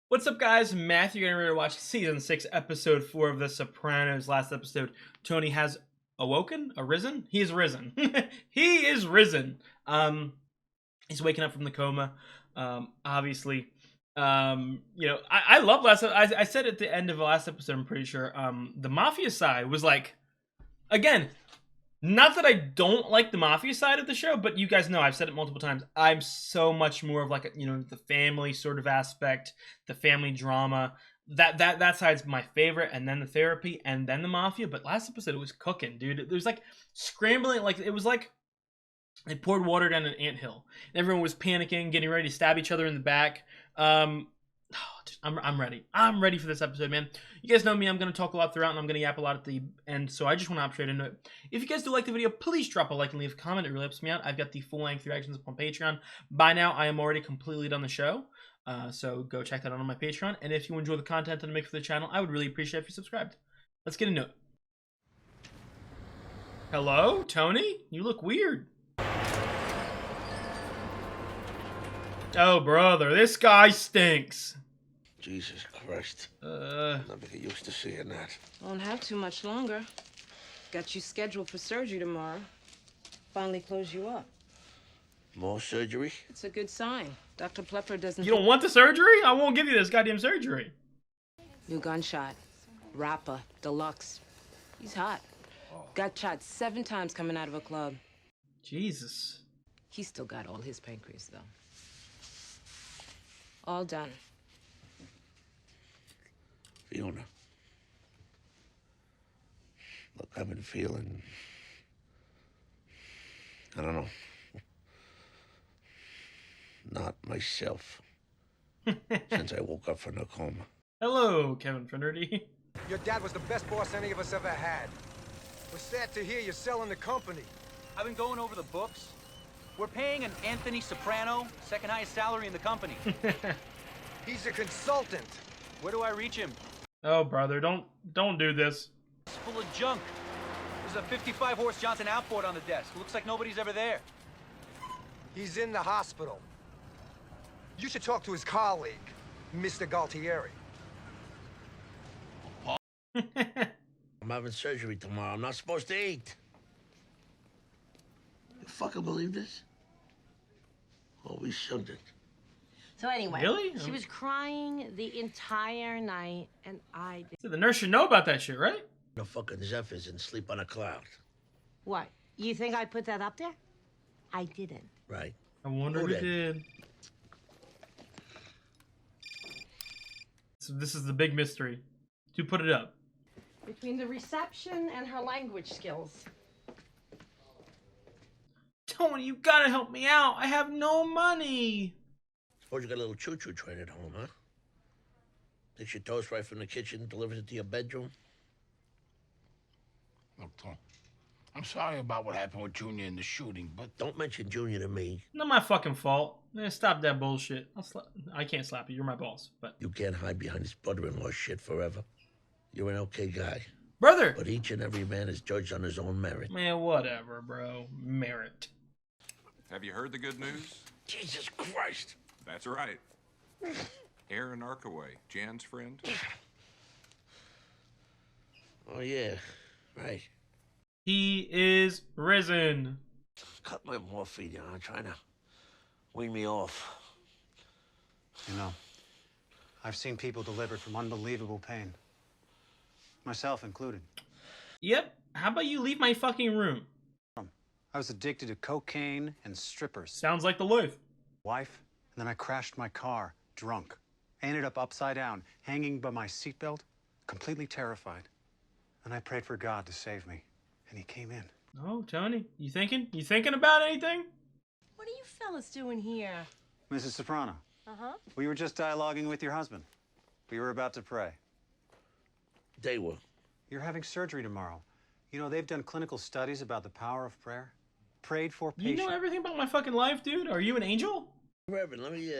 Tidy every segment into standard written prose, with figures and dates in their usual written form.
What's up, guys? Matthew, getting ready to watch season 6, episode 4 of The Sopranos. Last episode, Tony has arisen. He is risen. He is risen. He's waking up from the coma. Obviously, I love last. I said at the end of the last episode, I'm pretty sure. The mafia side was like, again, not that I don't like the mafia side of the show, but you guys know I've said it multiple times. I'm so much more of like the family sort of aspect, the family drama. That side's my favorite, and then the therapy, and then the mafia. But last episode it was cooking, dude. It was like scrambling, like it was like they poured water down an anthill. Everyone was panicking, getting ready to stab each other in the back. I'm ready. I'm ready for this episode, man. You guys know me. I'm going to talk a lot throughout, and I'm going to yap a lot at the end, so I just want to hop straight into it. If you guys do like the video, please drop a like and leave a comment. It really helps me out. I've got the full-length reactions up on Patreon. By now, I am already completely done the show, so go check that out on my Patreon. And if you enjoy the content that I make for the channel, I would really appreciate it if you subscribed. Let's get into it. Hello, Tony? You look weird. Oh, brother, this guy stinks. Jesus Christ. I'll never get used to seeing that. Won't have too much longer. Got you scheduled for surgery tomorrow. Finally close you up. More surgery? It's a good sign. Dr. Plepler doesn't... You don't want the surgery? I won't give you this goddamn surgery. New gunshot. Rapper. Deluxe. He's hot. Got shot 7 times coming out of a club. Jesus. He's still got all his pancreas, though. All done. Fiona. Look, I've been feeling... I don't know. Not myself. Since I woke up from the coma. Hello, Kevin Finnerty. Your dad was the best boss any of us ever had. We're sad to hear you're selling the company. I've been going over the books. We're paying an Anthony Soprano, second highest salary in the company. He's a consultant. Where do I reach him? Oh, brother, don't do this. It's full of junk. There's a 55-horse Johnson outboard on the desk. Looks like nobody's ever there. He's in the hospital. You should talk to his colleague, Mr. Galtieri. I'm having surgery tomorrow. I'm not supposed to eat. You fucking believe this? Oh, we shouldn't. So anyway, Really? she was crying the entire night, and I did. So the nurse should know about that shit, right? No fucking Zephyrs and sleep on a cloud. What? You think I put that up there? I didn't. Right. I wonder Who who did? did. So this is the big mystery. Who put it up? Between the reception and her language skills. Tony, you gotta help me out. I have no money. Suppose you got a little choo-choo train at home, huh? Takes your toast right from the kitchen, delivers it to your bedroom. Look, Tom, I'm sorry about what happened with Junior in the shooting, but Don't mention Junior to me. Not my fucking fault. Stop that bullshit. I can't slap you. You're my boss. But You can't hide behind this brother-in-law shit forever. You're an okay guy. brother, But each and every man is judged on his own merit. man, whatever, bro. Merit. Have you heard the good news? Jesus Christ. That's right. Aaron Arkaway, Jan's friend. Oh, yeah. Right. He is risen. Cut my morphine, you know, trying to wean me off. You know, I've seen people delivered from unbelievable pain. Myself included. Yep. How about you leave my fucking room? I was addicted to cocaine and strippers. Sounds like the life. Wife, and then I crashed my car, drunk. I ended up upside down, hanging by my seatbelt, completely terrified. And I prayed for God to save me, and he came in. Oh, Tony, you thinking? You thinking about anything? What are you fellas doing here? Mrs. Soprano, we were just dialoguing with your husband. We were about to pray. They were. You're having surgery tomorrow. You know, they've done clinical studies about the power of prayer. Prayed for You patients. know everything about my fucking life, dude? Are you an angel? Reverend, let me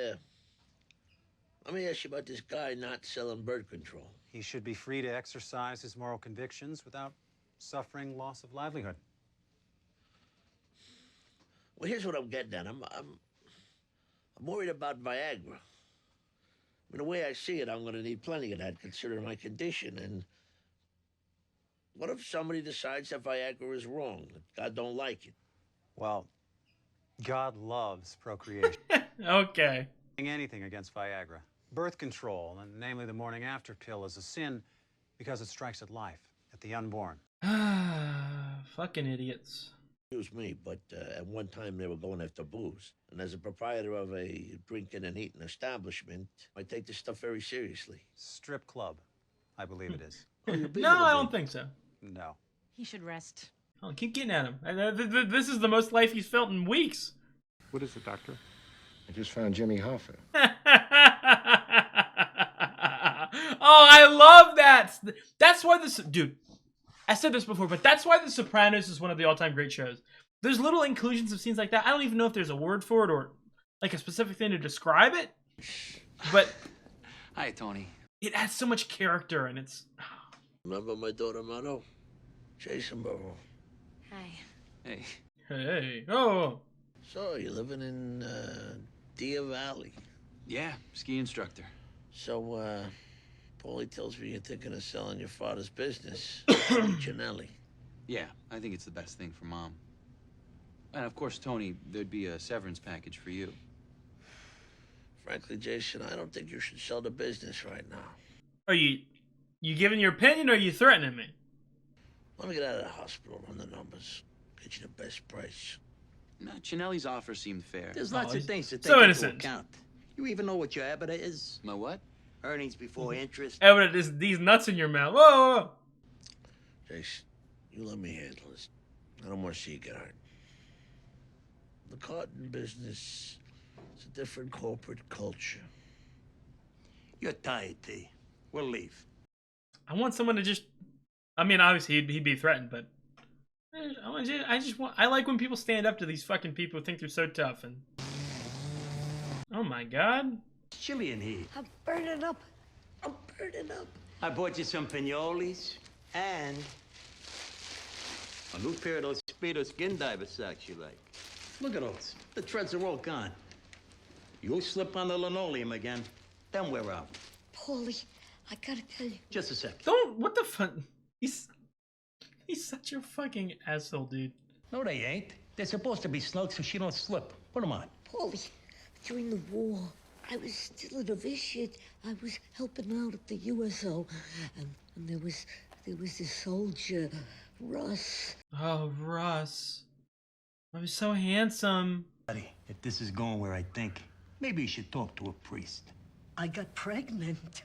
ask you about this guy not selling birth control. He should be free to exercise his moral convictions without suffering loss of livelihood. Well, here's what I'm getting at. I'm worried about Viagra. mean, the way I see it, I'm going to need plenty of that, considering my condition. And what if somebody decides that Viagra is wrong, that God don't like it? Well, God loves procreation. Okay. Anything against Viagra. Birth control, and namely the morning after pill, is a sin because it strikes at life, at the unborn. Fucking idiots. Excuse me, but at one time they were going after booze. And as a proprietor of a drinking and eating establishment, I take this stuff very seriously. Strip club, I believe it is. No, I don't think so. No. He should rest. Oh, keep getting at him. This is the most life he's felt in weeks. What is it, Doctor? I just found Jimmy Hoffa. Oh, I love that. That's why this dude. I said this before, but that's why The Sopranos is one of the all-time great shows. There's little inclusions of scenes like that. I don't even know if there's a word for it or like a specific thing to describe it. But Hi, Tony. it adds so much character, and it's. Remember my daughter Motto? Jason Burrow. Hi. Hey. Hey. Oh. So, you're living in Deer Valley. Yeah, ski instructor. So, Paulie tells me you're thinking of selling your father's business, Janelli. Yeah, I think it's the best thing for Mom. And of course, Tony, there'd be a severance package for you. Frankly, Jason, I don't think you should sell the business right now. Are you giving your opinion, or are you threatening me? Let me get out of the hospital, run the numbers, get you the best price. No, Chinelli's offer seemed fair. There's lots of things to take so into innocent. account. You even know what your EBITDA is? My what? Earnings before interest. Evident is these nuts in your mouth. Whoa, whoa, whoa. Jason, you let me handle this. I don't want to see you get hurt. The cotton business is a different corporate culture. You're tired, T. We'll leave. I want someone to just. I mean, obviously he'd be threatened, but I like when people stand up to these fucking people who think they're so tough. And oh my god, It's chilly in here. I'm burning up. I'm burning up. I bought you some pinoles and a new pair of those Speedo skin diver socks you like. Look at those. The treads are all gone. You'll slip on the linoleum again, then we're out. Paulie, I gotta tell you. Just a sec. don't what the fuck? He's such a fucking asshole, dude. No, they ain't. They're supposed to be snug so she don't slip. Put them on. Paulie, during the war, I was still a novitiate. I was helping out at the USO, and there was this soldier, Russ. Oh, Russ. I was so handsome. Buddy, if this is going where I think, maybe you should talk to a priest. I got pregnant.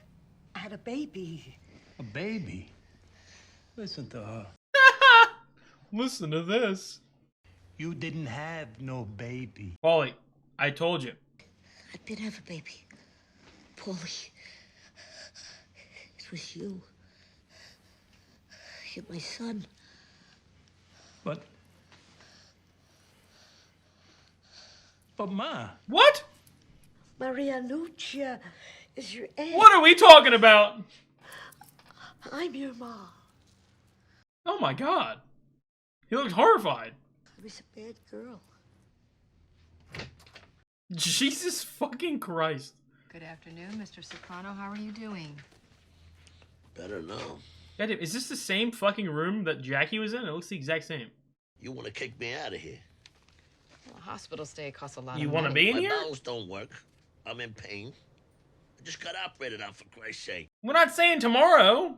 I had a baby. A baby? Listen to her. Listen to this. You didn't have no baby. Paulie, I told you. I did have a baby. Paulie, it was you. You're my son. But Ma. What? Marianuccia is your aunt. What are we talking about? I'm your mom. Oh my god. He looked horrified. I was a bad girl. Jesus fucking Christ. Good afternoon, Mr. Soprano. How are you doing? Better know. God, is this the same fucking room that Jackie was in? It looks the exact same. You want to kick me out of here? Well, hospital stay costs a lot You of want to money. be in My here? bowels don't work. I'm in pain. I just got operated on, for Christ's sake. We're not saying tomorrow.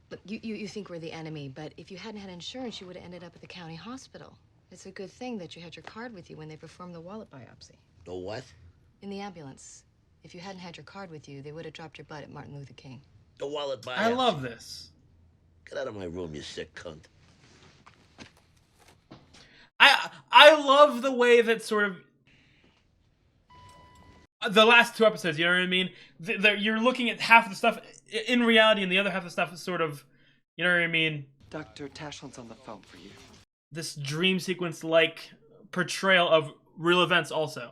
Look, you think we're the enemy, but if you hadn't had insurance, you would have ended up at the county hospital. It's a good thing that you had your card with you when they performed the wallet biopsy. The what? In the ambulance. If you hadn't had your card with you, they would have dropped your butt at Martin Luther King. The wallet biopsy. I love this. Get out of my room, you sick cunt. I love the way that sort of the last two episodes, you know what I mean? You're looking at half of the stuff in reality, and the other half of the stuff is sort of, you know what I mean? Dr. Tashland's on the phone for you. This dream sequence-like portrayal of real events also.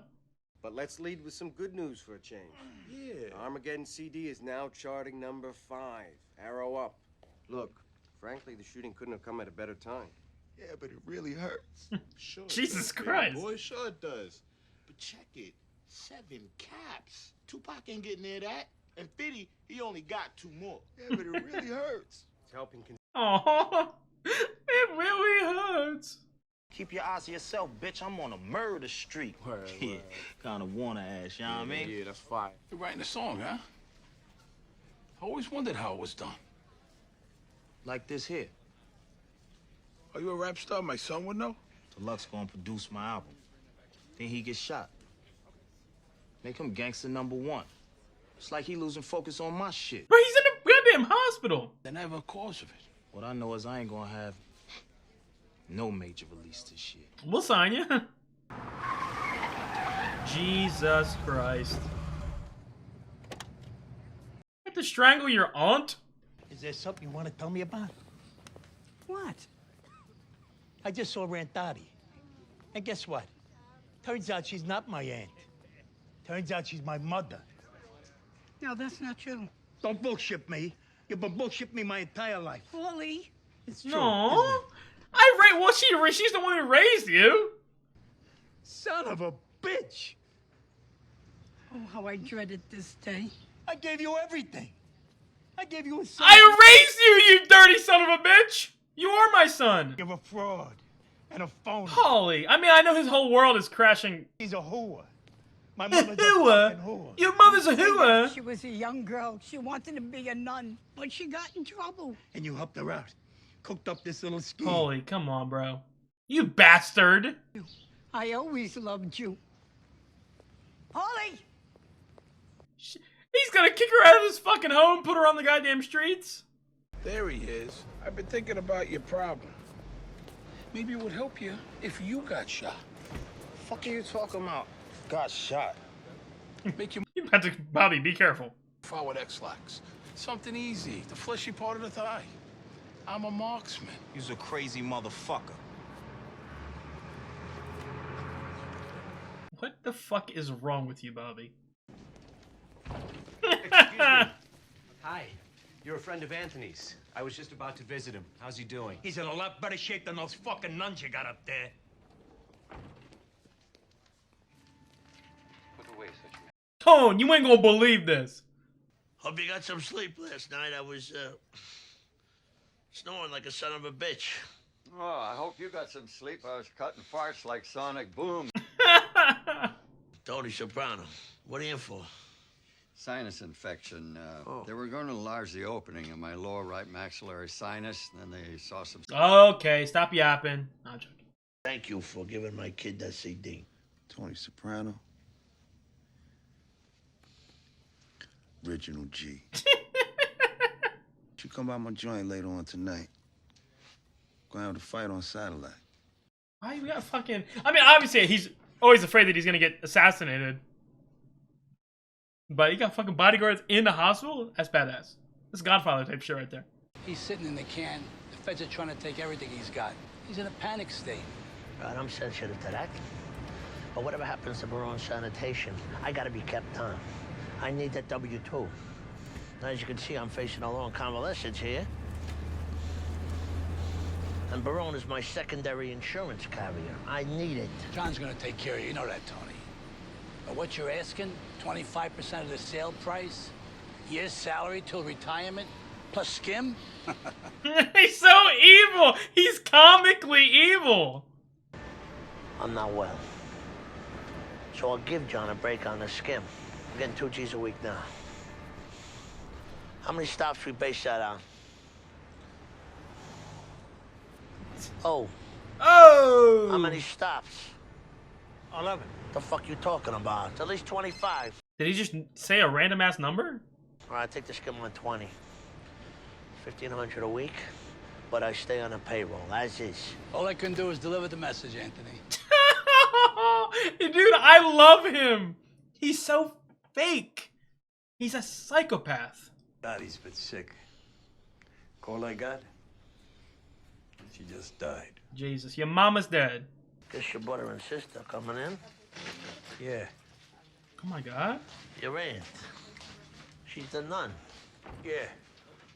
But let's lead with some good news for a change. Yeah. Armageddon CD is now charting number 5. Arrow up. Look, frankly, the shooting couldn't have come at a better time. Yeah, but it really hurts. Sure it Jesus does, big Christ. boy, sure it does. But check it. 7 caps. Tupac ain't getting near that. And Fitty, he only got 2 more. Yeah, but it really hurts. It's helping. Oh, it really hurts. Keep your eyes to yourself, bitch. I'm on a murder streak. Yeah, kind of wanna ass, you know what I mean? Yeah, that's fire. You're writing a song, huh? I always wondered how it was done. Like this here. Are you a rap star? My son would know? Deluxe gonna produce my album. Then he gets shot. Make him gangster #1. It's like he losing focus on my shit. Bro, he's in a goddamn hospital. They never a cause of it. What I know is I ain't gonna have no major release this year. We'll sign you. Jesus Christ. You have to strangle your aunt? Is there something you want to tell me about? What? I just saw Aunt Dottie. And guess what? Turns out she's not my aunt. Turns out she's my mother. No, that's not true. Don't bullshit me. You've been bullshitting me my entire life. Paulie. It's true. No. She's the one who raised you. Son of a bitch. Oh, how I dreaded this day. I gave you everything. I gave you a son. I raised you, you dirty son of a bitch. You are my son. You're a fraud and a phony. Holy. I mean, I know his whole world is crashing. He's a whore. My mother's a Hooah? fucking whore. Your mother's a hooah? She was a young girl. She wanted to be a nun, but she got in trouble. And you helped her out. Cooked up this little scheme. Holy, come on, bro. You bastard. I always loved you. Paulie! He's gonna kick her out of his fucking home, put her on the goddamn streets. There he is. I've been thinking about your problem. Maybe it would help you if you got shot. Fuck are you talking about? Got shot. Make you You have to, Bobby, be careful. forward X-lax. Something easy, the fleshy part of the thigh. I'm a marksman. You's a crazy motherfucker. What the fuck is wrong with you, Bobby? Excuse me. Hi. You're a friend of Anthony's. I was just about to visit him. How's he doing? He's in a lot better shape than those fucking nuns you got up there. Tone, you ain't gonna believe this. Hope you got some sleep last night. I was, snoring like a son of a bitch. Oh, I hope you got some sleep. I was cutting farts like Sonic Boom. Tony Soprano. What are you in for? Sinus infection. They were going to enlarge the opening in my lower right maxillary sinus, and then they saw some... Okay, stop yapping. No, I'm joking. Thank you for giving my kid that CD. Tony Soprano. Original G. You come by my joint later on tonight. Gonna have to fight on satellite. Why you got fucking... I mean, obviously, he's always afraid that he's gonna get assassinated. But you got fucking bodyguards in the hospital? That's badass. That's Godfather type shit right there. He's sitting in the can. The feds are trying to take everything he's got. He's in a panic state. Right, I'm sensitive to that. But whatever happens to Baron's sanitation, I gotta be kept on. I need that W-2. Now, as you can see, I'm facing a long convalescence here. And Baron is my secondary insurance carrier. I need it. John's gonna take care of you. You know that, Tony. But what you're asking, 25% of the sale price, year's salary till retirement, plus skim? He's so evil! He's comically evil! I'm not well. So I'll give John a break on the skim. I'm getting 2 G's a week now. How many stops we base that on? Oh. Oh! How many stops? 11. The fuck you talking about? It's at least 25. Did he just say a random ass number? All right, I take the skim on 20. 1,500 a week, but I stay on the payroll, as is. All I can do is deliver the message, Anthony. Dude, I love him! He's so fake. He's a psychopath. Dottie's been sick. Call I got? She just died. Jesus, your mama's dead. Guess your brother and sister coming in? Yeah. Oh my god. Your aunt. She's the nun. Yeah.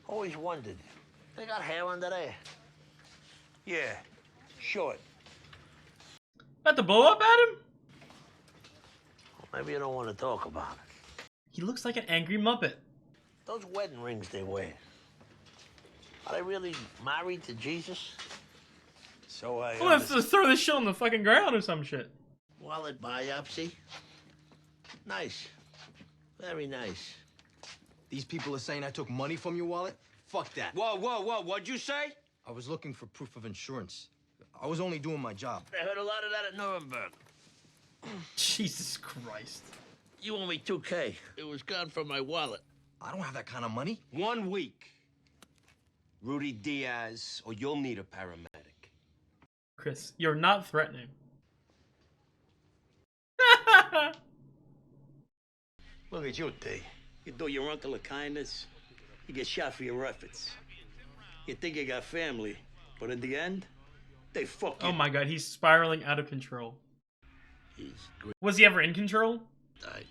Always wondered. They got hair under there. Yeah. Short. About to blow up at him? Maybe you don't want to talk about it. He looks like an angry Muppet. Those wedding rings they wear. Are they really married to Jesus? So I. Well, let's just throw this shit on the fucking ground or some shit. Wallet biopsy. Nice. Very nice. These people are saying I took money from your wallet? Fuck that. Whoa, whoa, whoa, what'd you say? I was looking for proof of insurance. I was only doing my job. I heard a lot of that at Nuremberg. Jesus Christ. You owe me $2K. It was gone from my wallet. I don't have that kind of money. 1 week. Rudy Diaz, or you'll need a paramedic. Chris, you're not threatening. Look at you, T. You do your uncle a kindness, you get shot for your efforts. You think you got family, but in the end, they fuck you. Oh my god, he's spiraling out of control. Was he ever in control? I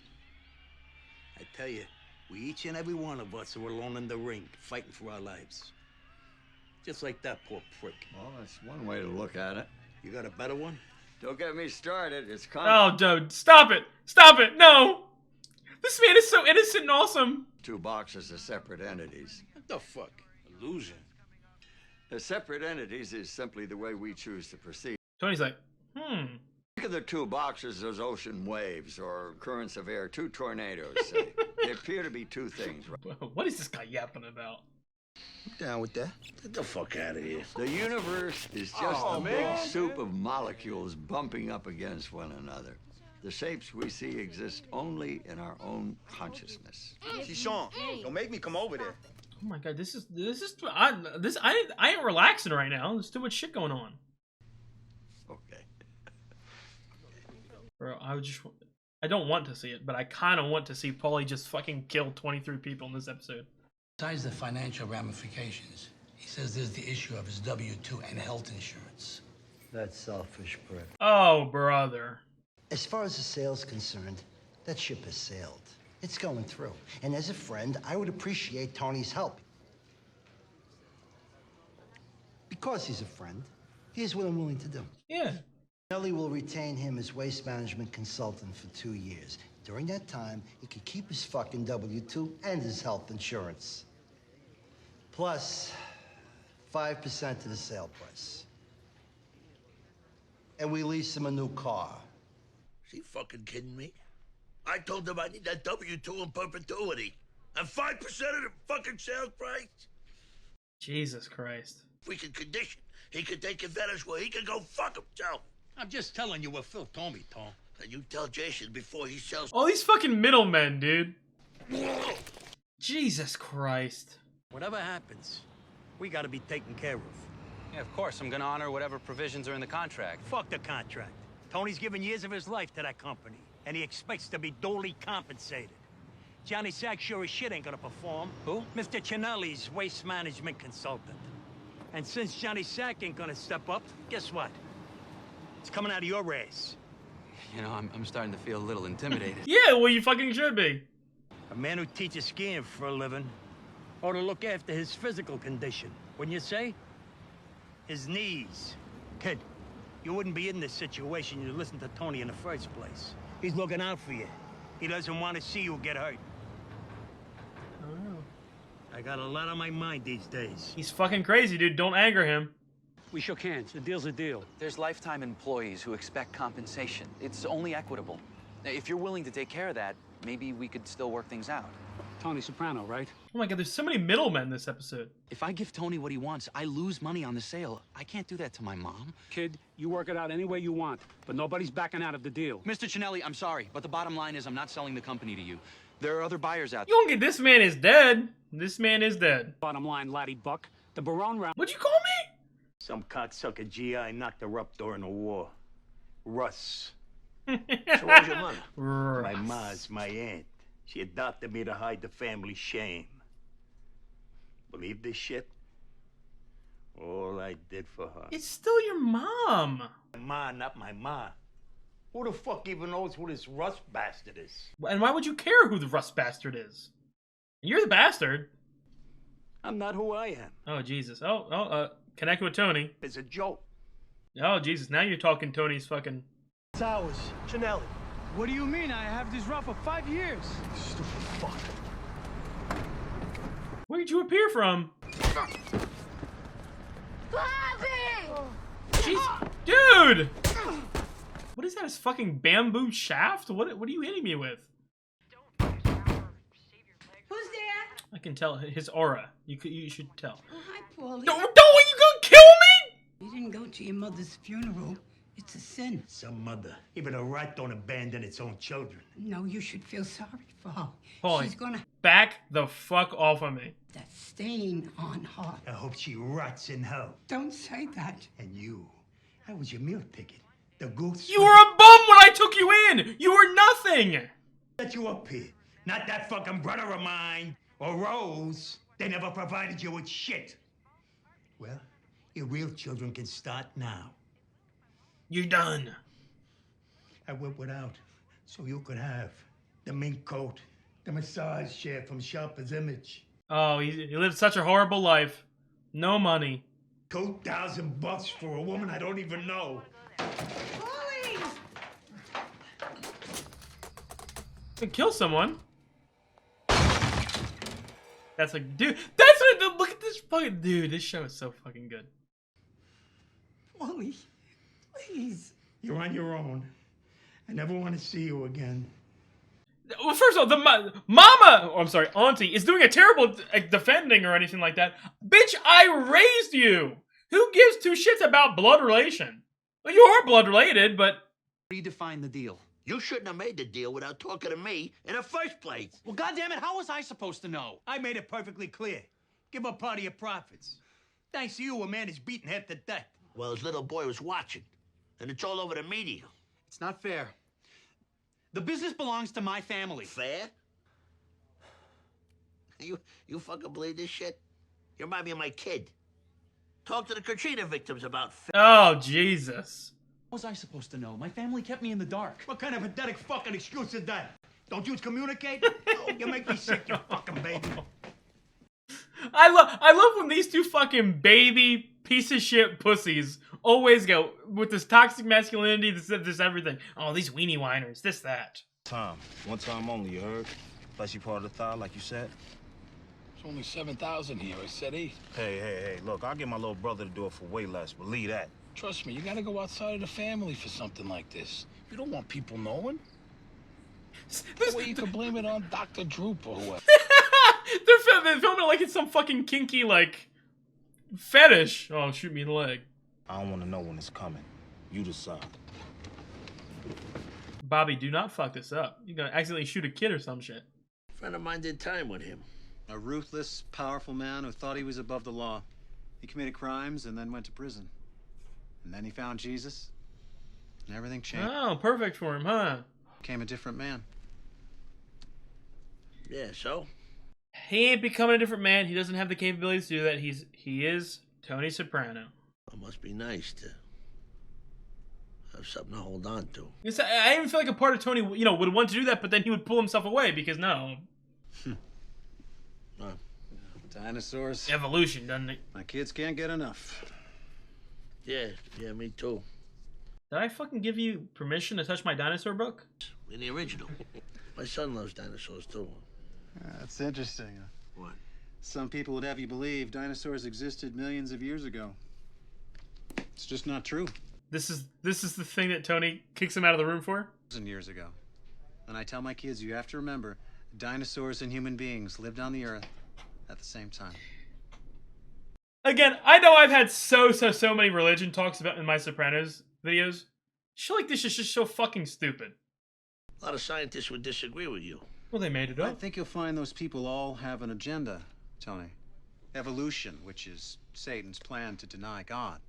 tell you, we each and every one of us are alone in the ring, fighting for our lives. Just like that poor prick. Well, that's one way to look at it. You got a better one? Don't get me started. It's Oh, dude, stop it! Stop it! No! This man is so innocent and awesome. 2 boxes are separate entities. What the fuck? Illusion. The separate entities is simply the way we choose to proceed. Tony's like, Think of the 2 boxes as ocean waves or currents of air, 2 tornadoes, say. They appear to be 2 things, right? What is this guy yapping about? I'm down with that. Get the fuck out of here. The universe is just a big soup of molecules bumping up against one another. The shapes we see exist only in our own consciousness. See, Sean, don't make me come over there. Oh my god, I ain't relaxing right now. There's too much shit going on. Okay. Bro, I don't want to see it, but I kind of want to see Paulie just fucking kill 23 people in this episode. Besides the financial ramifications, he says there's the issue of his W-2 and health insurance. That's selfish, prick. Oh, brother. As far as the sale's concerned, that ship has sailed. It's going through. And as a friend, I would appreciate Tony's help. Because he's a friend, here's what I'm willing to do. Yeah. Nelly will retain him as waste management consultant for 2 years. During that time, he could keep his fucking W-2 and his health insurance. Plus, 5% of the sale price. And we lease him a new car. Is he fucking kidding me? I told him I need that W-2 in perpetuity. And 5% of the fucking sales price? Jesus Christ. If we could condition, he could take advantage where he could go fuck himself. I'm just telling you what Phil told me, Tom. And you tell Jason before he sells... All these fucking middlemen, dude. Jesus Christ. Whatever happens, we gotta be taken care of. Yeah, of course. I'm gonna honor whatever provisions are in the contract. Fuck the contract. Tony's given years of his life to that company, and he expects to be duly compensated. Johnny Sack sure as shit ain't gonna perform. Who? Mr. Cinelli's waste management consultant. And since Johnny Sack ain't gonna step up, guess what? It's coming out of your ass. You know, I'm starting to feel a little intimidated. Yeah, well, you fucking should be. A man who teaches skiing for a living ought to look after his physical condition, wouldn't you say? His knees. Kid, you wouldn't be in this situation if you listened to Tony in the first place. He's looking out for you. He doesn't want to see you get hurt. Oh. I got a lot on my mind these days. He's fucking crazy, dude. Don't anger him. We shook hands. The deal's a deal. There's lifetime employees who expect compensation. It's only equitable. If you're willing to take care of that, maybe we could still work things out. Tony Soprano, right? Oh my god, there's so many middlemen this episode. If I give Tony what he wants, I lose money on the sale. I can't do that to my mom. Kid, you work it out any way you want, but nobody's backing out of the deal. Mr. Cinelli, I'm sorry, but the bottom line is I'm not selling the company to you. There are other buyers out You don't get this man is dead. This man is dead. Bottom line, laddie buck. The Barone round. What'd you call me? Some cocksucker GI knocked her up during the war. Russ. So where's your mother? My ma's my aunt. She adopted me to hide the family shame. Believe this shit? All I did for her. It's still your mom. My ma, not my ma. Who the fuck even knows who this Russ bastard is? And why would you care who the rust bastard is? You're the bastard. I'm not who I am. Oh, Jesus. Connect with Tony. It's a joke. Oh, Jesus. Now you're talking Tony's fucking... It's ours. Cinelli. What do you mean? I have this route for 5 years. Stupid fuck. did you appear from? Bobby! Jeez, dude! What is that? His fucking bamboo shaft? What are you hitting me with? Who's there? I can tell his aura. You should tell. Oh, hi, Paulie. No, you gonna kill me? You didn't go to your mother's funeral. It's a sin. Some mother, even a rat don't abandon its own children. No, you should feel sorry for her. Paulie, She's gonna back the fuck off of me. that stain on her. I hope she rots in hell. Don't say that. And you, how was your meal ticket? The goose? You were a bum when I took you in. You were nothing. Set you up here. Not that fucking brother of mine or Rose. They never provided you with shit. Well, your real children can start now. You're done. I went without, so you could have the mink coat, the massage chair from Shopper's Image. Oh, he lived such a horrible life. No money. $2,000 for a woman I don't even know. Paulie! To kill someone. That's like, dude. That's what. Look at this fucking dude. This show is so fucking good. Paulie, please. You're on your own. I never want to see you again. Well, first of all, the mama, oh, I'm sorry, auntie, is doing a terrible defending or anything like that. Bitch, I raised you. Who gives two shits about blood relation? Well, you are blood related, but Redefine the deal. You shouldn't have made the deal without talking to me in the first place. Well, goddammit, how was I supposed to know? I made it perfectly clear. Give up part of your profits. Thanks to you, a man is beaten half to death. Well, his little boy was watching, and it's all over the media. It's not fair. The business belongs to my family. Fair? You fucking believe this shit? You remind me of my kid. Talk to the Katrina victims about oh, Jesus. How was I supposed to know? My family kept me in the dark. What kind of pathetic fucking excuse is that? Don't you communicate? Oh, you make me sick, you fucking baby. I love when these two fucking baby piece of shit pussies always go with this toxic masculinity, this everything. Oh, these weenie whiners, this, that. Time. One time only, you heard? Fleshy part of the thigh, like you said. It's only 7,000 here. I said 8. Hey, look, I'll get my little brother to do it for way less. Believe that. Trust me, you gotta go outside of the family for something like this. You don't want people knowing. That way you can blame it on Dr. Droop or whoever. They're filming it like it's some fucking kinky, like, fetish. Oh, shoot me in the leg. I don't want to know when it's coming. You decide. Bobby, do not fuck this up. You're gonna accidentally shoot a kid or some shit. A friend of mine did time with him. A ruthless, powerful man who thought he was above the law. He committed crimes and then went to prison. And then he found Jesus, and everything changed. Oh, perfect for him, huh? Became a different man. Yeah, so? He ain't becoming a different man. He doesn't have the capabilities to do that. He is Tony Soprano. It must be nice to have something to hold on to. I even feel like a part of Tony, would want to do that, but then he would pull himself away because no. Dinosaurs. Evolution, doesn't it? My kids can't get enough. Yeah, me too. Did I fucking give you permission to touch my dinosaur book? In the original. My son loves dinosaurs too. That's interesting. What? Some people would have you believe dinosaurs existed millions of years ago. It's just not true. This is the thing that Tony kicks him out of the room for? Years ago. And I tell my kids, you have to remember, dinosaurs and human beings lived on the earth at the same time. Again, I know I've had so many religion talks about in my Sopranos videos. Shit like this is just so fucking stupid. A lot of scientists would disagree with you. Well, they made it up. I think you'll find those people all have an agenda, Tony. Evolution, which is Satan's plan to deny God.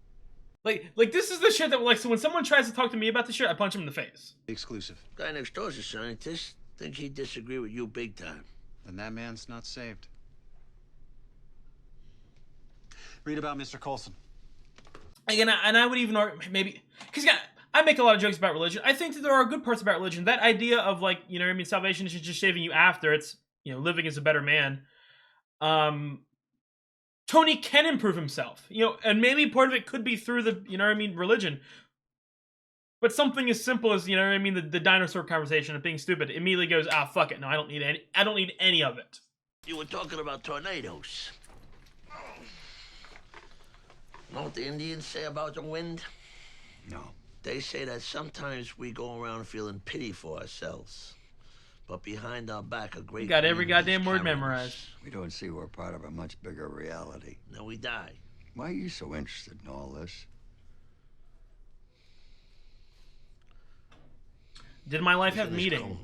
Like this is the shit that, like, so when someone tries to talk to me about this shit, I punch him in the face. Exclusive. Guy next door's a scientist. Think he'd disagree with you big time. And that man's not saved. Read about Mr. Coulson. Again, and I would even argue, maybe, because I make a lot of jokes about religion. I think that there are good parts about religion. That idea of, like, salvation is just saving you after. It's, living as a better man. Tony can improve himself, and maybe part of it could be through the, religion. But something as simple as, the dinosaur conversation of being stupid immediately goes, fuck it, no, I don't need any of it. You were talking about tornadoes. Know what the Indians say about the wind? No. They say that sometimes we go around feeling pity for ourselves, but behind our back, a great You got every wind is goddamn word carrying memorized. us. We don't see we're part of a much bigger reality. Then we die. Why are you so interested in all this? Did my life have meaning?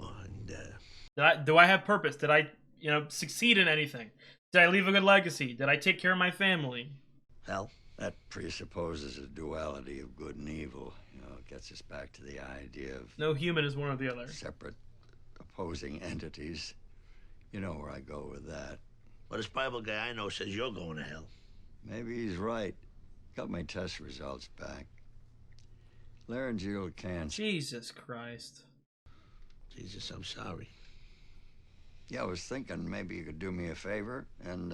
Do I have purpose? Did I, succeed in anything? Did I leave a good legacy? Did I take care of my family? Hell, that presupposes a duality of good and evil. It gets us back to the idea of no human is one or the other. Separate, opposing entities. You know where I go with that. Well, this Bible guy I know says you're going to hell. Maybe he's right. Got my test results back. Laryngeal cancer. Jesus Christ. Jesus, I'm sorry. Yeah, I was thinking maybe you could do me a favor and,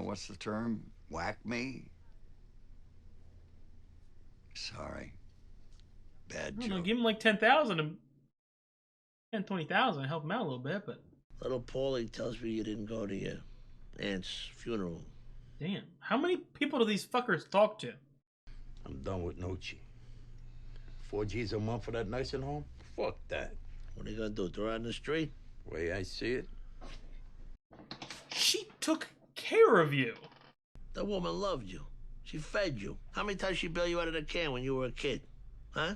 what's the term? Whack me? Sorry. Bad joke. Give him like 10,000 and 10, 20,000. Help him out a little bit, but. Little Paulie tells me you didn't go to your aunt's funeral. Damn. How many people do these fuckers talk to? I'm done with Nochi. 4 G's a month for that nursing home? Fuck that. What are you gonna do, throw her on the street? Way I see it. She took care of you. That woman loved you. She fed you. How many times she bailed you out of the can when you were a kid? Huh?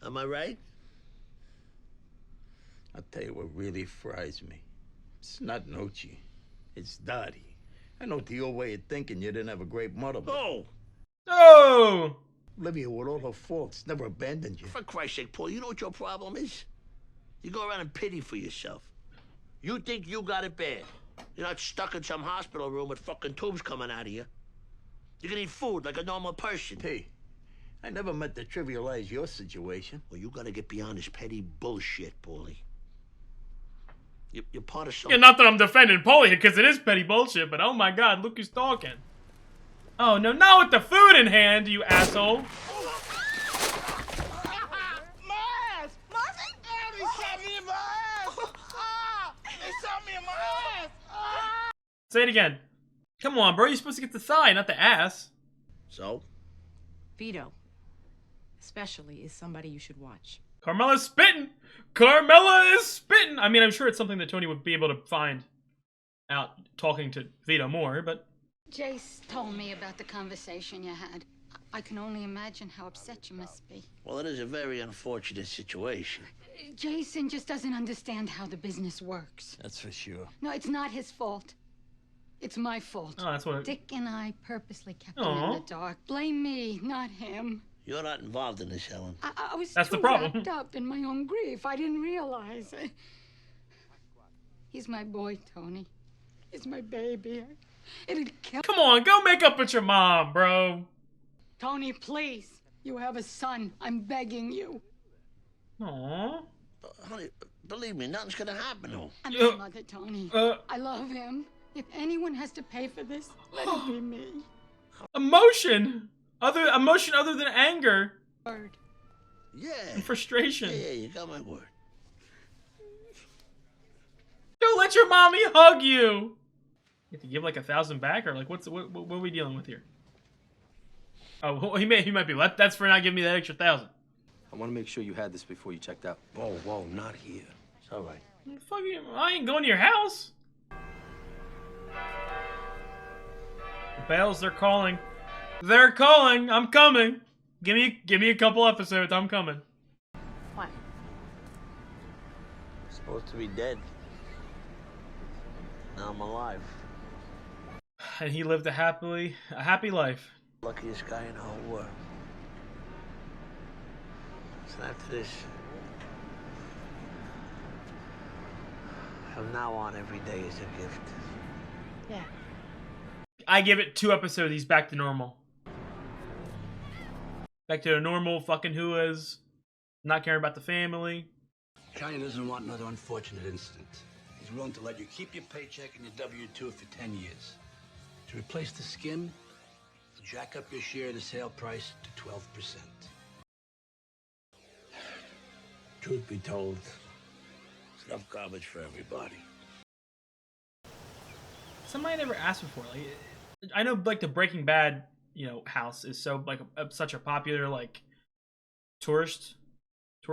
Am I right? I'll tell you what really fries me. It's not Nochi. It's Dottie. I know to your way of thinking you didn't have a great mother. But Oh! Oh! Olivia, with all her faults, never abandoned you. For Christ's sake, Paul, you know what your problem is? You go around and pity for yourself. You think you got it bad. You're not stuck in some hospital room with fucking tubes coming out of you. You can eat food like a normal person. Hey, I never meant to trivialize your situation. Well, you gotta get beyond this petty bullshit, Paulie. You're part of something. Yeah, not that I'm defending Paulie, because it is petty bullshit, but oh my god, look who's talking. Oh no, not with the food in hand, you asshole. Say it again. Come on, bro. You're supposed to get the thigh, not the ass. So? Vito, especially, is somebody you should watch. Carmela's spitting. Carmela is spitting. I mean, I'm sure it's something that Tony would be able to find out talking to Vito more, but... Jace told me about the conversation you had. I can only imagine how upset you must be. Well, it is a very unfortunate situation. Jason just doesn't understand how the business works. That's for sure. No, it's not his fault. It's my fault. Oh, that's what... Dick and I purposely kept him in the dark. Blame me, not him. You're not involved in this, Helen. I was that's too the problem. wrapped up in my own grief. I didn't realize. He's my boy, Tony. He's my baby. It'd kill... Come on, go make up with your mom, bro. Tony, please. You have a son. I'm begging you. Aww. Honey, believe me, nothing's gonna happen to him. I'm his mother, Tony. I love him. If anyone has to pay for this, let it be me. Emotion other than anger. Word. Yeah. And frustration. Yeah, you got my word. Don't let your mommy hug you. You have to give like 1,000 back, or like what are we dealing with here? Oh, he might be. That's for not giving me that extra 1,000. I want to make sure you had this before you checked out. Whoa, not here. It's all right. Fuck you! I ain't going to your house. The bells, they're calling. They're calling. I'm coming. Give me a couple episodes. I'm coming. What? Supposed to be dead. Now I'm alive. And he lived a happy life. Luckiest guy in the whole world. So after this, from now on, every day is a gift. Yeah. I give it 2 episodes, he's back to normal. Back to a normal fucking who is. Not caring about the family. Johnny doesn't want another unfortunate incident. He's willing to let you keep your paycheck and your W-2 for 10 years. To replace the skim, he'll jack up your share of the sale price to 12%. Truth be told, it's enough garbage for everybody. something I never asked before. Like, I know like the Breaking Bad, house is so like such a popular like tourist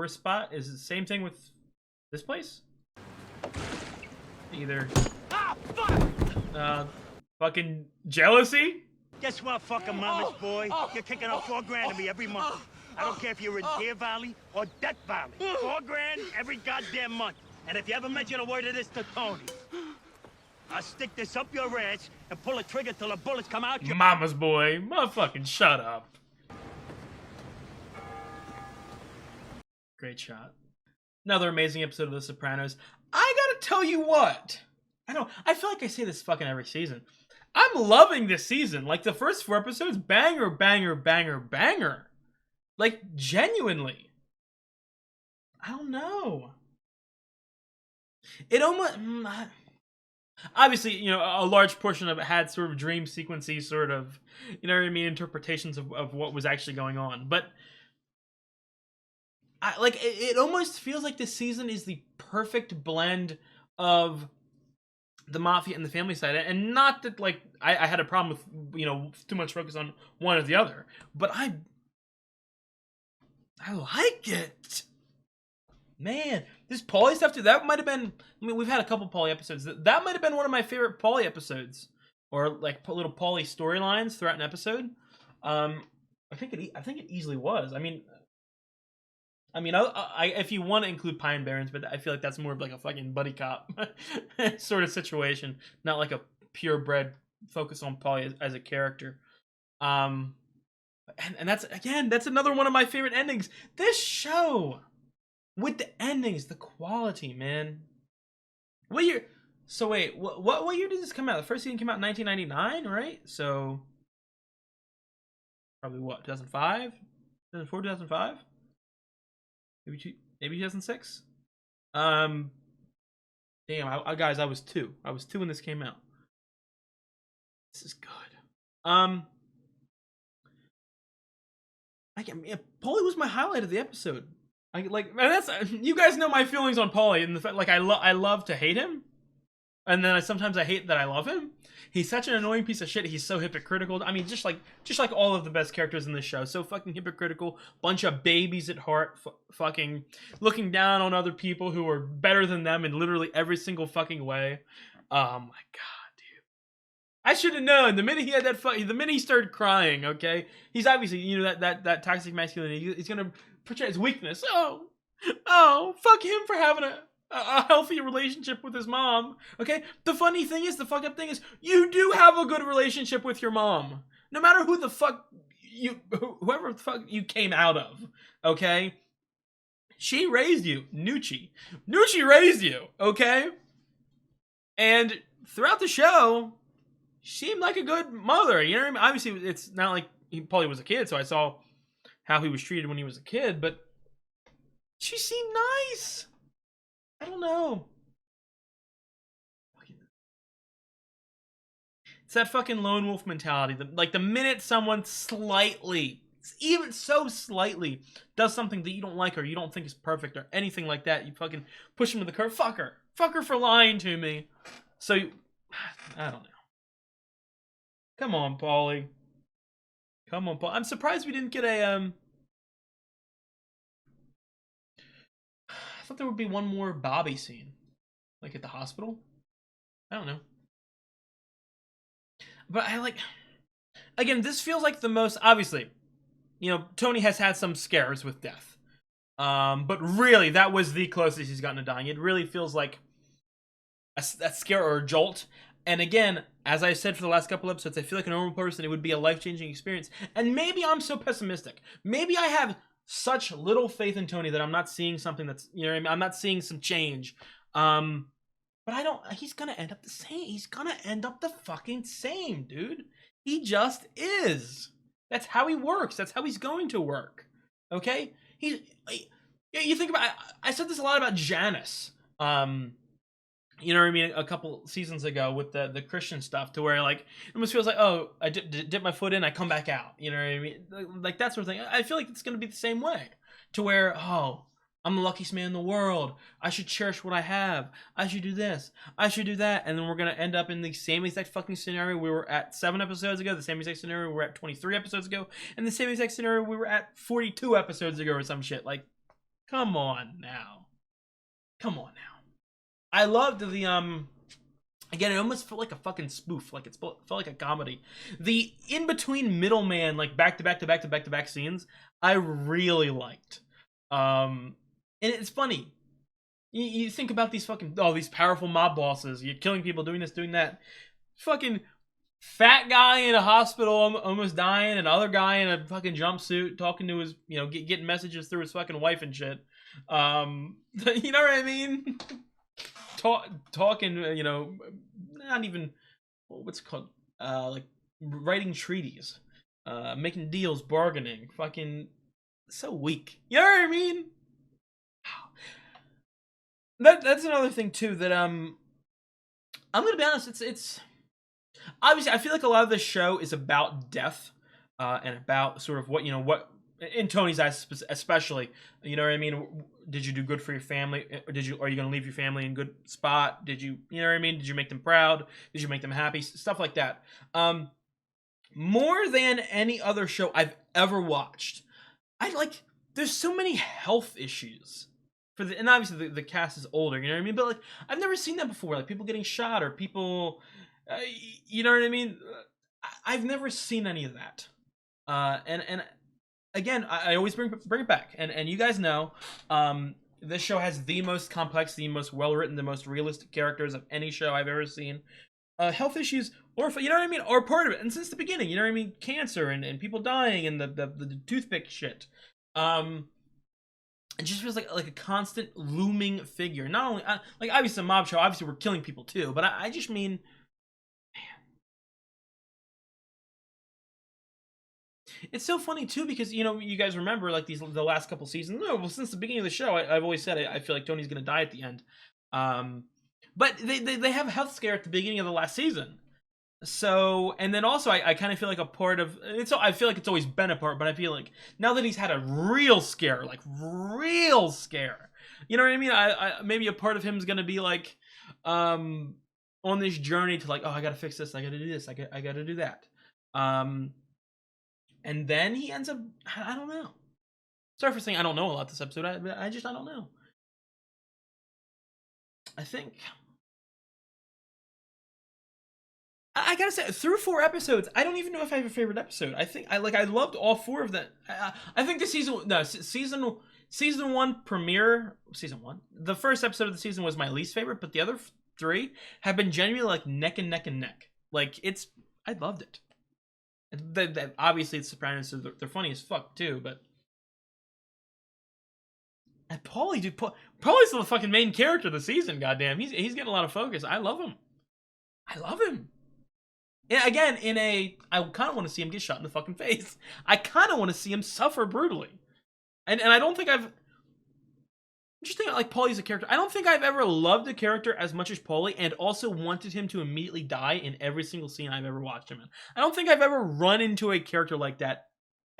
spot. Is it the same thing with this place? Either fucking jealousy. Guess what, fucking mama's boy? You're kicking out $4 to me every month. I don't care if you're in Deer Valley or Death Valley. $4 every goddamn month. And if you ever mention a word of this to Tony, I'll stick this up your ass and pull a trigger till the bullets come out your... Mama's boy. Motherfucking shut up. Great shot. Another amazing episode of The Sopranos. I gotta tell you what. I feel like I say this fucking every season. I'm loving this season. Like, the first 4 episodes, banger, banger, banger, banger. Like, genuinely. I don't know. It almost... Obviously, a large portion of it had sort of dream sequency, sort of, interpretations of what was actually going on. But, it almost feels like this season is the perfect blend of the mafia and the family side. And not that, like, I had a problem with, too much focus on one or the other. But I like it. Man, this Paulie stuff too, that might have been, we've had a couple Paulie episodes. That might have been one of my favorite Paulie episodes. Or like little Paulie storylines throughout an episode. I think it easily was. I mean, if you want to include Pine Barrens, but I feel like that's more of like a fucking buddy cop sort of situation, not like a purebred focus on Paulie as a character. And that's another one of my favorite endings. This show, with the endings, the quality, man. What year? So wait, what year did this come out? The first season came out in 1999, right? So probably what, 2005, 2004, 2005. Maybe 2006. Damn, guys, I was 2. I was 2 when this came out. This is good. Paulie was my highlight of the episode. You guys know my feelings on Paulie, and the fact, like, I love to hate him, and then sometimes I hate that I love him. He's such an annoying piece of shit. He's so hypocritical. I mean, just like all of the best characters in this show. So fucking hypocritical. Bunch of babies at heart. Fucking looking down on other people who are better than them in literally every single fucking way. Oh my god, dude. I should have known the minute he had the minute he started crying. Okay, he's obviously that toxic masculinity. He's gonna portray his weakness. Oh, fuck him for having a healthy relationship with his mom. Okay, the funny thing is, the fucked up thing is, you do have a good relationship with your mom, no matter whoever the fuck you came out of. Okay, she raised you. Nucci raised you. Okay, and throughout the show, she seemed like a good mother. You know what I mean? Obviously, it's not like he probably was a kid, so I saw how he was treated when he was a kid, but she seemed nice. I don't know. It's that fucking lone wolf mentality. The minute someone slightly, even so slightly, does something that you don't like or you don't think is perfect or anything like that, you fucking push him to the curb. Fuck her. Fuck her for lying to me. So, I don't know. Come on, Paulie. Come on, Paul. I'm surprised we didn't get a, I thought there would be one more Bobby scene. Like at the hospital? I don't know. But again, this feels like the most, obviously, Tony has had some scares with death. But really, that was the closest he's gotten to dying. It really feels like a scare or a jolt. And again, as I said for the last couple episodes, I feel like a normal person, it would be a life-changing experience. And maybe I'm so pessimistic. Maybe I have such little faith in Tony that I'm not seeing something that's, what I mean? I'm not seeing some change. But he's gonna end up the same. He's gonna end up the fucking same, dude. He just is. That's how he works. That's how he's going to work. Okay? You think about, I said this a lot about Janice. You know what I mean? A couple seasons ago with the Christian stuff, to where like it almost feels like, oh, I dip my foot in, I come back out. You know what I mean? Like that sort of thing. I feel like it's going to be the same way, to where I'm the luckiest man in the world. I should cherish what I have. I should do this. I should do that. And then we're going to end up in the same exact fucking scenario we were at 7 episodes ago, the same exact scenario we were at 23 episodes ago, and the same exact scenario we were at 42 episodes ago or some shit. Like, come on now. Come on now. I loved the, again, it almost felt like a fucking spoof. Like, it felt like a comedy. The in-between middleman, like, back-to-back scenes, I really liked. And it's funny. You think about these fucking, these powerful mob bosses. You're killing people, doing this, doing that. Fucking fat guy in a hospital almost dying, and other guy in a fucking jumpsuit talking to his, getting messages through his fucking wife and shit. You know what I mean? Talking, not even, what's it called? Like, writing treaties. Making deals, bargaining. Fucking so weak. You know what I mean? That's another thing too that I'm gonna be honest, it's obviously I feel like a lot of this show is about death and about sort of what in Tony's eyes especially, you know what I mean, did you do good for your family, or are you gonna leave your family in good spot, did you know what I mean, did you make them proud, did you make them happy, stuff like that. More than any other show I've ever watched, there's so many health issues and obviously the cast is older, you know what I mean? But like, I've never seen that before. Like people getting shot or people, you know what I mean? I've never seen any of that. And again, I always bring it back. And you guys know, this show has the most complex, the most well written, the most realistic characters of any show I've ever seen. Health issues, or you know what I mean, are part of it. And since the beginning, you know what I mean, cancer and people dying and the toothpick shit. It just feels like a constant looming figure. Not only like obviously a mob show, obviously we're killing people too, but I just mean, man, it's so funny too because you guys remember like the last couple seasons. No, well since the beginning of the show, I've always said I feel like Tony's gonna die at the end. But they have a health scare at the beginning of the last season. So, and then also I kind of feel like a part of it's. I feel like it's always been a part, but I feel like now that he's had a real scare, you know what I mean? I maybe a part of him is gonna be like, on this journey to like, oh, I gotta fix this, I gotta do this, I gotta do that. And then he ends up, I don't know. Sorry for saying I don't know a lot this episode. I don't know. I think. I gotta say, through 4 episodes, I don't even know if I have a favorite episode. I think I loved all 4 of them. I think the season 1 premiere, season 1, the first episode of the season was my least favorite, but the other 3 have been genuinely like neck and neck and neck. Like I loved it. Obviously it's Sopranos, so they're funny as fuck too, but. And Paulie, dude, Paulie's the fucking main character of the season. Goddamn, he's getting a lot of focus. I love him. Yeah, again, I kind of want to see him get shot in the fucking face. I kind of want to see him suffer brutally. And I don't think I've. Just think like Paulie's a character. I don't think I've ever loved a character as much as Paulie, and also wanted him to immediately die in every single scene I've ever watched him in. I don't think I've ever run into a character like that,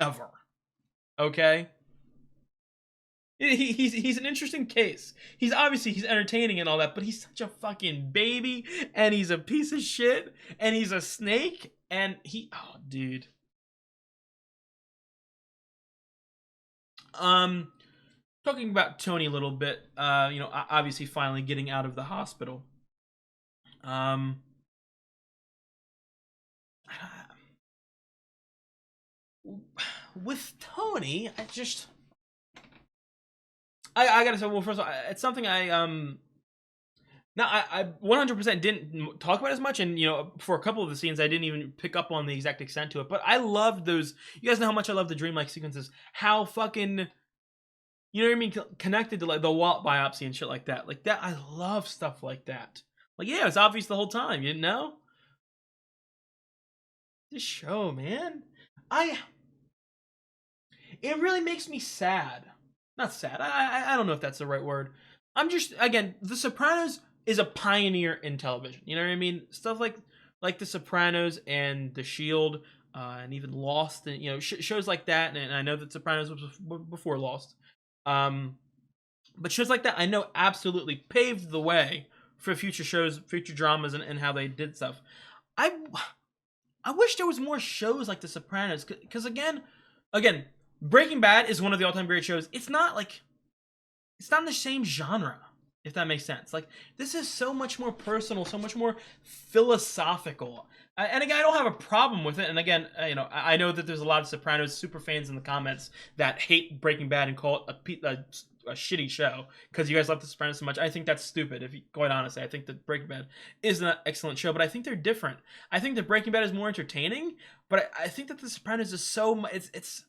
ever. Okay? He's an interesting case. He's entertaining and all that, but he's such a fucking baby, and he's a piece of shit, and he's a snake, and dude. Talking about Tony a little bit, obviously finally getting out of the hospital. With Tony, I gotta say, well, first of all, it's something I 100% didn't talk about as much, and for a couple of the scenes, I didn't even pick up on the exact extent to it. But I loved those. You guys know how much I love the dreamlike sequences. How fucking, you know what I mean, connected to like the wallet biopsy and shit like that. Like that, I love stuff like that. Like yeah, it's obvious the whole time. You didn't know? This show, man, it really makes me sad. Not sad. I don't know if that's the right word. I'm just, again, The Sopranos is a pioneer in television. You know what I mean? Stuff like The Sopranos and The Shield, and even Lost, and shows like that. And I know that Sopranos was before Lost. But shows like that, I know, absolutely paved the way for future shows, future dramas, and how they did stuff. I wish there was more shows like The Sopranos, because again, Breaking Bad is one of the all-time great shows. It's not in the same genre, if that makes sense. Like, this is so much more personal, so much more philosophical. And again, I don't have a problem with it. And again, I know that there's a lot of Sopranos super fans in the comments that hate Breaking Bad and call it a shitty show because you guys love The Sopranos so much. I think that's stupid. If you, quite honestly, I think that Breaking Bad is an excellent show, but I think they're different. I think that Breaking Bad is more entertaining, but I think that The Sopranos is so much. It's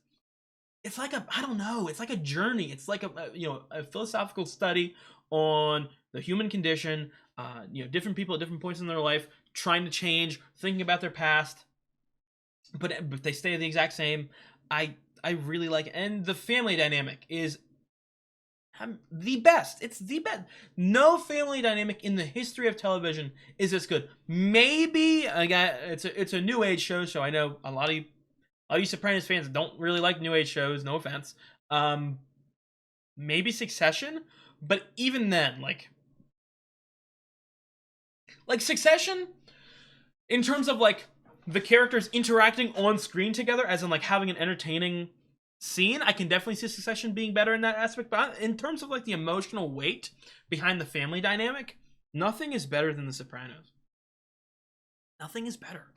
like I don't know. It's like a journey. It's like a philosophical study on the human condition. Different people at different points in their life trying to change, thinking about their past, but they stay the exact same. I really like it. And the family dynamic is the best. It's the best. No family dynamic in the history of television is this good. Maybe again, it's a new age show, so I know a lot of you Sopranos fans don't really like new age shows. No offense. Maybe Succession, but even then, like Succession, in terms of like the characters interacting on screen together, as in like having an entertaining scene, I can definitely see Succession being better in that aspect. But in terms of like the emotional weight behind the family dynamic, nothing is better than The Sopranos. Nothing is better.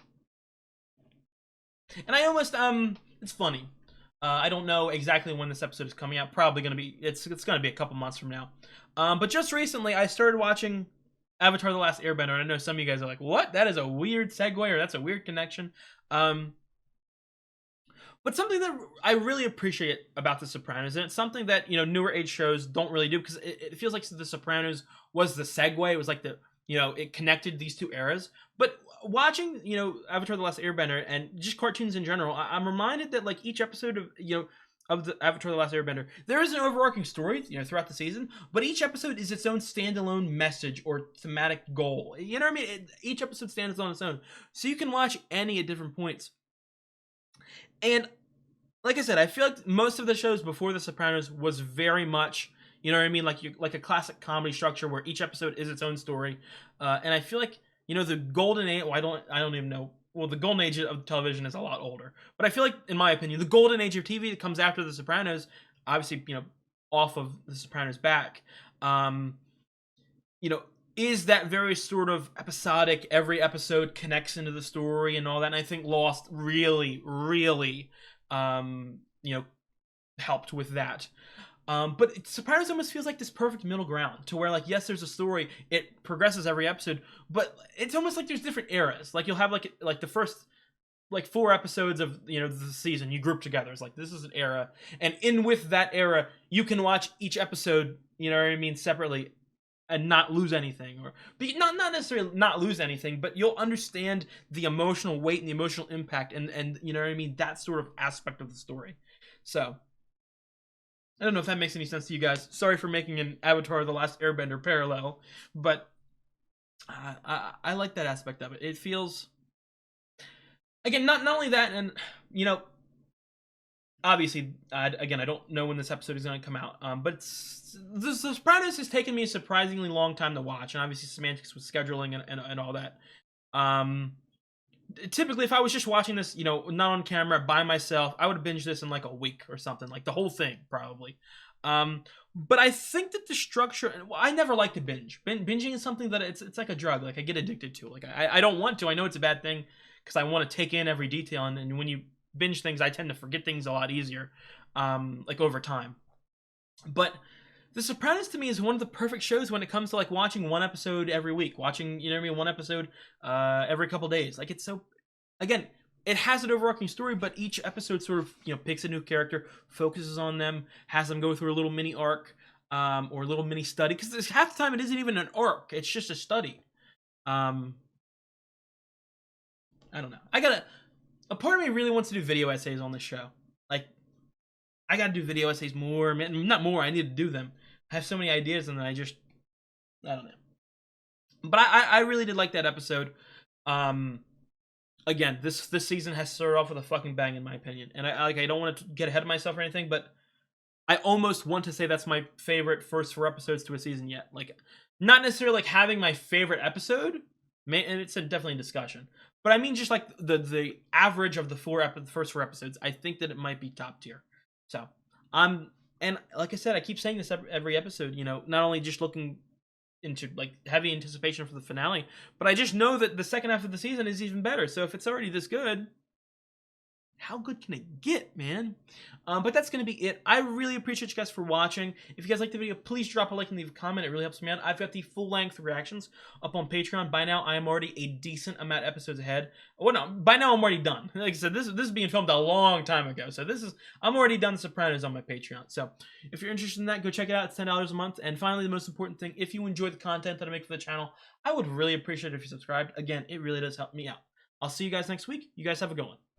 And I almost it's funny. I don't know exactly when this episode is coming out. Probably gonna be it's gonna be a couple months from now. But just recently I started watching Avatar: The Last Airbender, and I know some of you guys are like, "What? That is a weird segue, or that's a weird connection." But something that I really appreciate about The Sopranos, and it's something that newer age shows don't really do, because it feels like The Sopranos was the segue. It was like it connected these two eras. But watching Avatar: The Last Airbender and just cartoons in general, I'm reminded that like each episode of the Avatar: The Last Airbender, there is an overarching story throughout the season, but each episode is its own standalone message or thematic goal. You know what I mean? Each episode stands on its own, so you can watch any at different points. And like I said, I feel like most of the shows before The Sopranos was very much, you know what I mean, like a classic comedy structure where each episode is its own story. And I feel like the golden age. Well, I don't even know. Well, the golden age of television is a lot older, but I feel like, in my opinion, the golden age of TV that comes after The Sopranos, obviously, off of The Sopranos back, is that very sort of episodic, every episode connects into the story and all that. And I think Lost really, really, helped with that. But Sopranos almost feels like this perfect middle ground to where, like, yes, there's a story, it progresses every episode, but it's almost like there's different eras. Like, you'll have like the first 4 episodes of the season you group together. It's like, this is an era, and in with that era, you can watch each episode, separately, and not lose anything, or not necessarily not lose anything, but you'll understand the emotional weight and the emotional impact, and that sort of aspect of the story. So I don't know if that makes any sense to you guys. Sorry for making an Avatar: The Last Airbender parallel, but I like that aspect of it. It feels, again, not only that, and obviously, again, I don't know when this episode is going to come out, but The Sopranos has taken me a surprisingly long time to watch, and obviously semantics with scheduling and all that. Typically, if I was just watching this, not on camera, by myself, I would binge this in like a week or something, like the whole thing, probably. But I think that the structure, I never like to binge. Binging is something that it's like a drug, like I get addicted to. Like I don't want to. I know it's a bad thing because I want to take in every detail, and when you binge things, I tend to forget things a lot easier, like over time. But The Sopranos to me is one of the perfect shows when it comes to like watching one episode every week, watching one episode every couple days. Like, it's so, again, it has an overarching story, but each episode sort of picks a new character, focuses on them, has them go through a little mini arc, or a little mini study, because half the time it isn't even an arc, it's just a study. I don't know. A part of me really wants to do video essays on this show. Like, I gotta do video essays more. Not more, I need to do them. I have so many ideas, and then I don't know. But I really did like that episode. Again, this season has started off with a fucking bang, in my opinion. And I don't want to get ahead of myself or anything, but I almost want to say that's my favorite first 4 episodes to a season yet. Like, not necessarily like having my favorite episode, and it's definitely a discussion. But I mean, just like the average of the first 4 episodes, I think that it might be top tier. So and like I said, I keep saying this every episode. You know, not only just looking into like heavy anticipation for the finale, but I just know that the second half of the season is even better. So if it's already this good, how good can it get, man? But that's going to be it. I really appreciate you guys for watching. If you guys liked the video, please drop a like and leave a comment. It really helps me out. I've got the full-length reactions up on Patreon. By now, I am already a decent amount of episodes ahead. Well, no, by now I'm already done. Like I said, this is being filmed a long time ago. So I'm already done The Sopranos on my Patreon. So if you're interested in that, go check it out. It's $10 a month. And finally, the most important thing, if you enjoy the content that I make for the channel, I would really appreciate it if you subscribed. Again, it really does help me out. I'll see you guys next week. You guys have a good one.